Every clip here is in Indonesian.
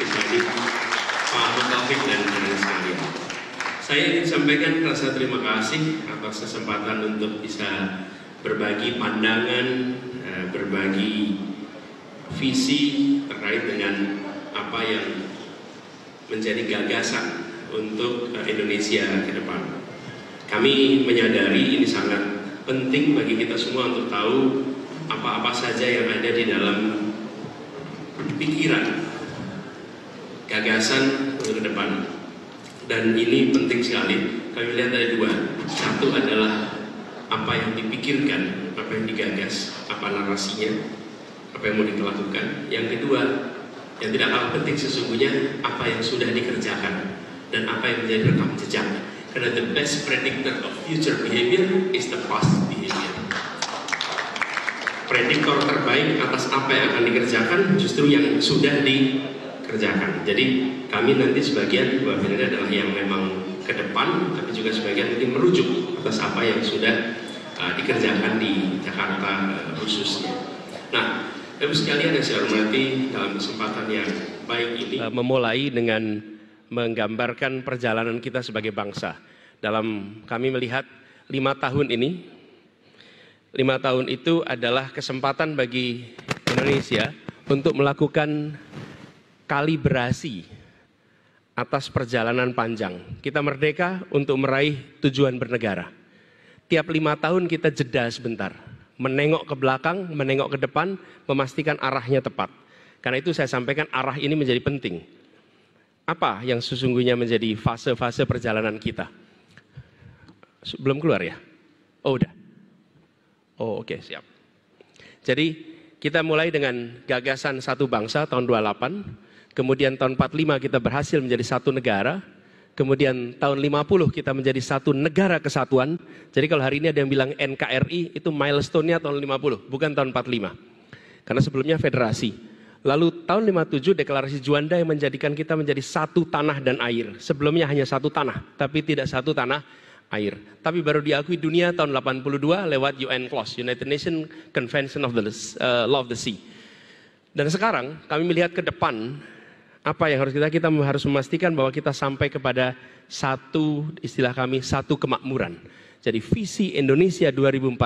Jadi Pak Taufik dan rekan sekalian, saya ingin sampaikan rasa terima kasih atas kesempatan untuk bisa berbagi pandangan, berbagi visi terkait dengan apa yang menjadi gagasan untuk Indonesia ke depan. Kami menyadari ini sangat penting bagi kita semua untuk tahu apa-apa saja yang ada di dalam pikiran, gagasan untuk ke depan. Dan ini penting sekali. Kami lihat ada dua. Satu adalah apa yang dipikirkan, apa yang digagas, apa narasinya, apa yang mau dilakukan. Yang kedua, yang tidak kalah penting sesungguhnya, apa yang sudah dikerjakan dan apa yang menjadi rekam jejak. Karena the best predictor of future behavior is the past behavior. Prediktor terbaik atas apa yang akan dikerjakan justru yang sudah dikerjakan. Jadi kami nanti sebagian, Mbak Firda, adalah yang memang ke depan, tapi juga sebagian nanti merujuk atas apa yang sudah dikerjakan di Jakarta khususnya. Nah, Ibu sekalian yang saya hormati, dalam kesempatan yang baik ini memulai dengan menggambarkan perjalanan kita sebagai bangsa. Dalam kami melihat 5 tahun ini, 5 tahun itu adalah kesempatan bagi Indonesia untuk melakukan kalibrasi atas perjalanan panjang. Kita merdeka untuk meraih tujuan bernegara. Tiap 5 tahun kita jeda sebentar, menengok ke belakang, menengok ke depan, memastikan arahnya tepat. Karena itu saya sampaikan arah ini menjadi penting. Apa yang sesungguhnya menjadi fase-fase perjalanan kita? Belum keluar ya? Oh udah. Oh oke, siap. Jadi kita mulai dengan gagasan satu bangsa tahun 28, kemudian tahun 45 kita berhasil menjadi satu negara, kemudian tahun 50 kita menjadi satu negara kesatuan. Jadi kalau hari ini ada yang bilang NKRI, itu milestone-nya tahun 50, bukan tahun 45. Karena sebelumnya federasi. Lalu tahun 57 deklarasi Juanda yang menjadikan kita menjadi satu tanah dan air. Sebelumnya hanya satu tanah, tapi tidak satu tanah air. Tapi baru diakui dunia tahun 82 lewat UN Clause, United Nations Convention of the Law of the Sea. Dan sekarang kami melihat ke depan, apa yang harus kita harus memastikan bahwa kita sampai kepada satu, istilah kami, satu kemakmuran. Jadi visi Indonesia 2045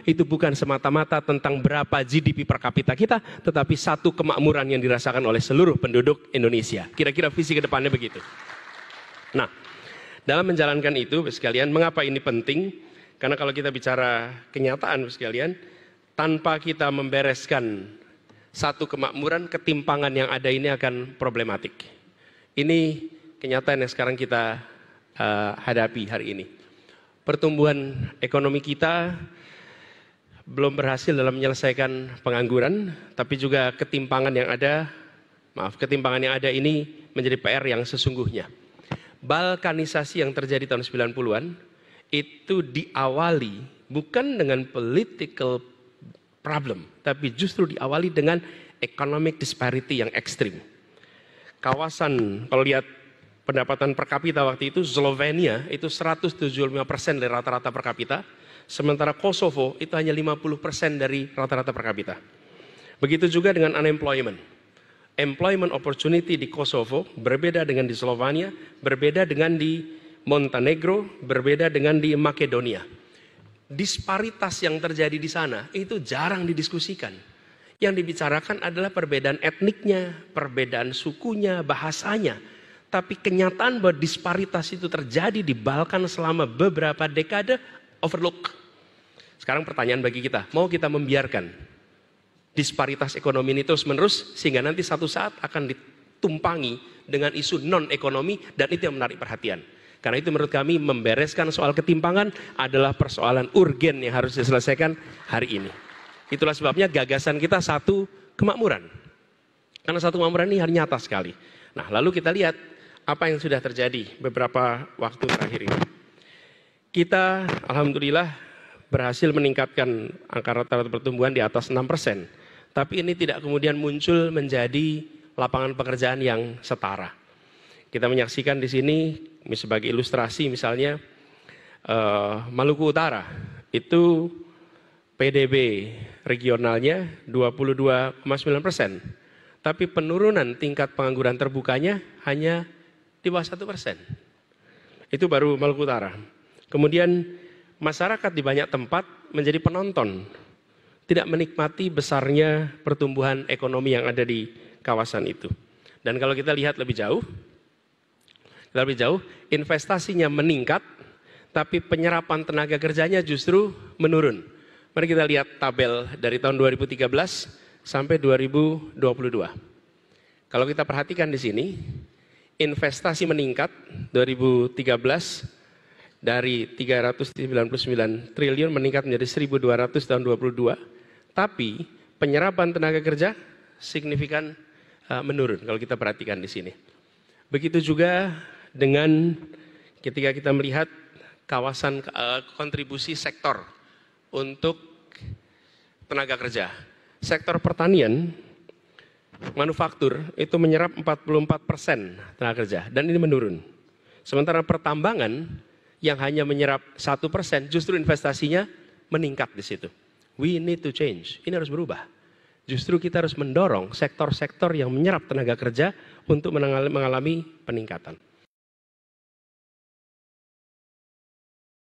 itu bukan semata-mata tentang berapa GDP per kapita kita, tetapi satu kemakmuran yang dirasakan oleh seluruh penduduk Indonesia. Kira-kira visi ke depannya begitu. Nah, dalam menjalankan itu, sekalian, mengapa ini penting? Karena kalau kita bicara kenyataan, sekalian, tanpa kita membereskan satu kemakmuran, ketimpangan yang ada ini akan problematik. Ini kenyataan yang sekarang kita hadapi hari ini. Pertumbuhan ekonomi kita belum berhasil dalam menyelesaikan pengangguran, tapi juga ketimpangan yang ada ini menjadi PR yang sesungguhnya. Balkanisasi yang terjadi tahun 90-an itu diawali bukan dengan political problem, tapi justru diawali dengan economic disparity yang ekstrim. Kawasan, kalau lihat pendapatan per kapita waktu itu, Slovenia itu 175% dari rata-rata per kapita, sementara Kosovo itu hanya 50% dari rata-rata per kapita. Begitu juga dengan unemployment. Employment opportunity di Kosovo berbeda dengan di Slovenia, berbeda dengan di Montenegro, berbeda dengan di Makedonia. Disparitas yang terjadi di sana itu jarang didiskusikan. Yang dibicarakan adalah perbedaan etniknya, perbedaan sukunya, bahasanya. Tapi kenyataan bahwa disparitas itu terjadi di Balkan selama beberapa dekade overlook. Sekarang pertanyaan bagi kita, mau kita membiarkan disparitas ekonomi ini terus menerus sehingga nanti satu saat akan ditumpangi dengan isu non-ekonomi, dan itu yang menarik perhatian. Karena itu menurut kami membereskan soal ketimpangan adalah persoalan urgen yang harus diselesaikan hari ini. Itulah sebabnya gagasan kita satu kemakmuran. Karena satu kemakmuran ini nyata sekali. Nah, lalu kita lihat apa yang sudah terjadi beberapa waktu terakhir ini. Kita alhamdulillah berhasil meningkatkan angka rata-rata pertumbuhan di atas 6%. Tapi ini tidak kemudian muncul menjadi lapangan pekerjaan yang setara. Kita menyaksikan di sini sebagai ilustrasi misalnya Maluku Utara itu PDB regionalnya 22,9%. tapi penurunan tingkat pengangguran terbukanya hanya di bawah 1%. Itu baru Maluku Utara. Kemudian masyarakat di banyak tempat menjadi penonton, tidak menikmati besarnya pertumbuhan ekonomi yang ada di kawasan itu. Dan kalau kita lihat lebih jauh, investasinya meningkat, tapi penyerapan tenaga kerjanya justru menurun. Mari kita lihat tabel dari tahun 2013 sampai 2022. Kalau kita perhatikan di sini, investasi meningkat 2013 dari 399 triliun meningkat menjadi 1.200 tahun 2022, tapi penyerapan tenaga kerja signifikan menurun kalau kita perhatikan di sini. Begitu juga dengan ketika kita melihat kawasan kontribusi sektor untuk tenaga kerja. Sektor pertanian, manufaktur itu menyerap 44% tenaga kerja dan ini menurun. Sementara pertambangan yang hanya menyerap 1% justru investasinya meningkat di situ. We need to change. Ini harus berubah. Justru kita harus mendorong sektor-sektor yang menyerap tenaga kerja untuk mengalami peningkatan.